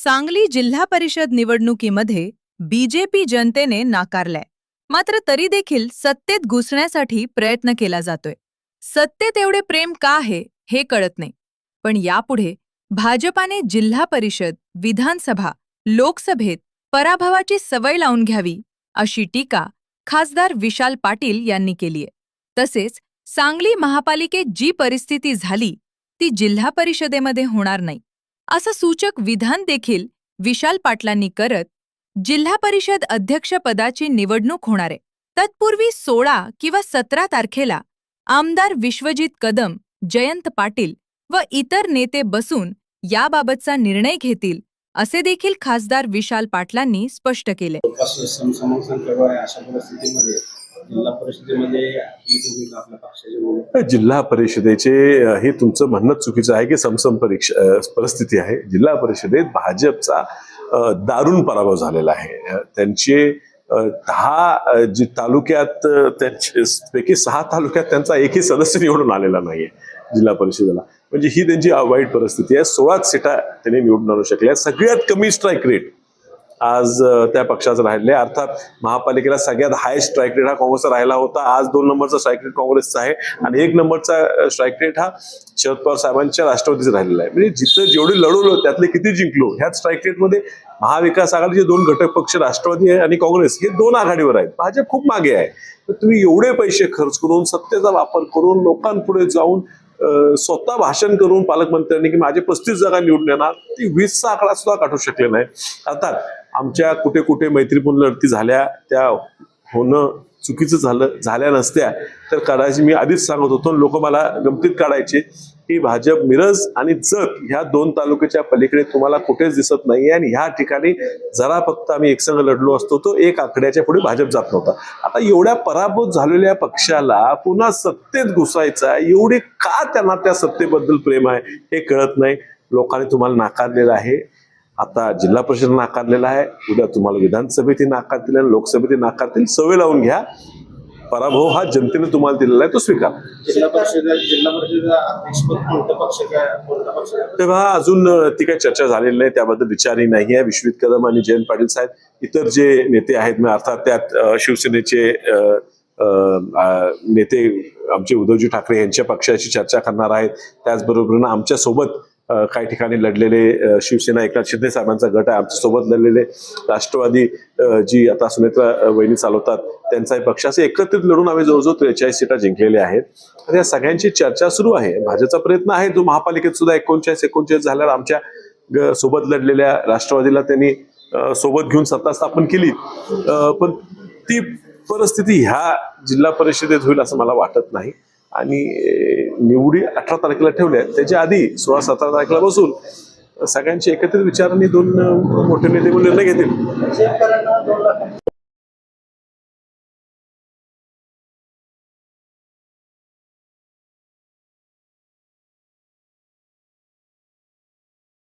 सांगली जिल्हा परिषद निवडणुकीमध्ये बीजेपी जनतेने नाकारलाय. मात्र तरी देखील सत्तेत घुसण्यासाठी प्रयत्न केला जातोय. सत्तेत एवढे प्रेम का आहे हे कळत नाही. पण यापुढे भाजपाने जिल्हा परिषद, विधानसभा, लोकसभेत पराभवाची सवय लावून घ्यावी अशी टीका खासदार विशाल पाटील यांनी केलीय. तसेच सांगली महापालिकेत जी परिस्थिती झाली ती जिल्हा परिषदेमध्ये होणार नाही असं सूचक विधान देखील विशाल पाटलांनी करत जिल्हा परिषद अध्यक्षपदाची निवडणूक होणार आहे. तत्पूर्वी 16 किंवा 17 तारखेला आमदार विश्वजित कदम, जयंत पाटील व इतर नेते बसून याबाबतचा निर्णय घेतील असे देखील खासदार विशाल पाटलांनी स्पष्ट केले. जिल्हा परिषदेचे हे तुमचं म्हणणं चुकीचं आहे की समसम परिस्थिती आहे. जिल्हा परिषदेत भाजपचा दारुण पराभव झालेला आहे. त्यांचे 10 जी तालुक्यात पैकी 6 तालुक्यात त्यांचा एकही सदस्य निवडून आलेला नाहीये जिल्हा परिषदेला. म्हणजे ही त्यांची वाईट परिस्थिती आहे. 16 सीटा त्यांनी निवडून आणू शकल्या. सगळ्यात कमी स्ट्राईक रेट आज त्या पक्षाचा राहिले. अर्थात महापालिकेला सगळ्यात हाय स्ट्राईक रेट हा काँग्रेसचा राहिला होता. आज 2 नंबरचा स्ट्राईक रेट काँग्रेसचा आहे आणि 1 नंबरचा स्ट्राईक रेट हा शरद पवार साहेबांच्या राष्ट्रवादीचा राहिलेला आहे. म्हणजे जिथं जेवढे लढवलं त्यातले किती जिंकलो. ह्याच स्ट्राईक रेटमध्ये महाविकास आघाडीचे 2 घटक पक्ष राष्ट्रवादी आणि काँग्रेस हे 2 आघाडीवर आहेत. भाजप खूप मागे आहे. तर तुम्ही एवढे पैसे खर्च करून, सत्तेचा वापर करून, लोकांपुढे जाऊन स्वतः भाषण करून पालकमंत्र्यांनी की माझे 35 जागा निवडून येणार, ती 20चा आकडा सुद्धा गाठू शकले नाही. अर्थात आमच्या कुठे कुठे मैत्रीपूर्ण लढती झाल्या, त्या होणं चुकीचं झाल्या नसत्या तर काढायची. मी आधीच सांगत होतो, लोक मला गमतीत काढायचे की भाजप मिरज आणि जत ह्या 2 तालुक्याच्या पलीकडे तुम्हाला कुठेच दिसत नाहीये आणि ह्या ठिकाणी जरा फक्त आम्ही एकसंघ लढलो असतो तो 1 आकड्याच्या पुढे भाजप जात नव्हता. आता एवढ्या पराभूत झालेल्या पक्षाला पुन्हा सत्तेत घुसायचा, एवढी का त्यांना त्या सत्तेबद्दल प्रेम आहे हे कळत नाही. लोकांनी तुम्हाला नाकारलेलं आहे. आता जिल्हा परिषद नाकारलेला आहे, उद्या तुम्हाला विधानसभेत नाकारतील आणि लोकसभेत नाकारतील. सवय लावून घ्या. पराभव हा जनतेने तुम्हाला दिलेला आहे, तो स्वीकार. तेव्हा अजून ती काही चर्चा झालेली नाही, त्याबद्दल विचारही नाही आहे. विश्वजित कदम आणि जयंत पाटील साहेब, इतर जे नेते आहेत, अर्थात त्यात शिवसेनेचे नेते आमचे उद्धवजी ठाकरे यांच्या पक्षाची चर्चा करणार आहेत. त्याचबरोबर आमच्या सोबत काही ठिकाणी लढलेले शिवसेना एकनाथ शिंदे साहेबांचा गट आहे, आमच्या सोबत लढलेले राष्ट्रवादी जी आता सुनेत्रा वहिनी चालवतात त्यांचाही पक्ष, असे एकत्रित लढून आम्ही जवळजवळ 43 सीटा जिंकलेल्या आहेत. तर या सगळ्यांची चर्चा सुरू आहे. भाजपचा प्रयत्न आहे तो महापालिकेत सुद्धा 39 झाल्यावर आमच्या सोबत लढलेल्या राष्ट्रवादीला त्यांनी सोबत घेऊन सत्ता स्थापन केली. पण ती परिस्थिती ह्या जिल्हा परिषदेत होईल असं मला वाटत नाही. आणि निवडी 18 तारखेला ठेवल्या, त्याच्या आधी 16-17 तारखेला बसून सगळ्यांची एकत्रित विचारांनी 2 मोठे नेते निर्णय घेतील.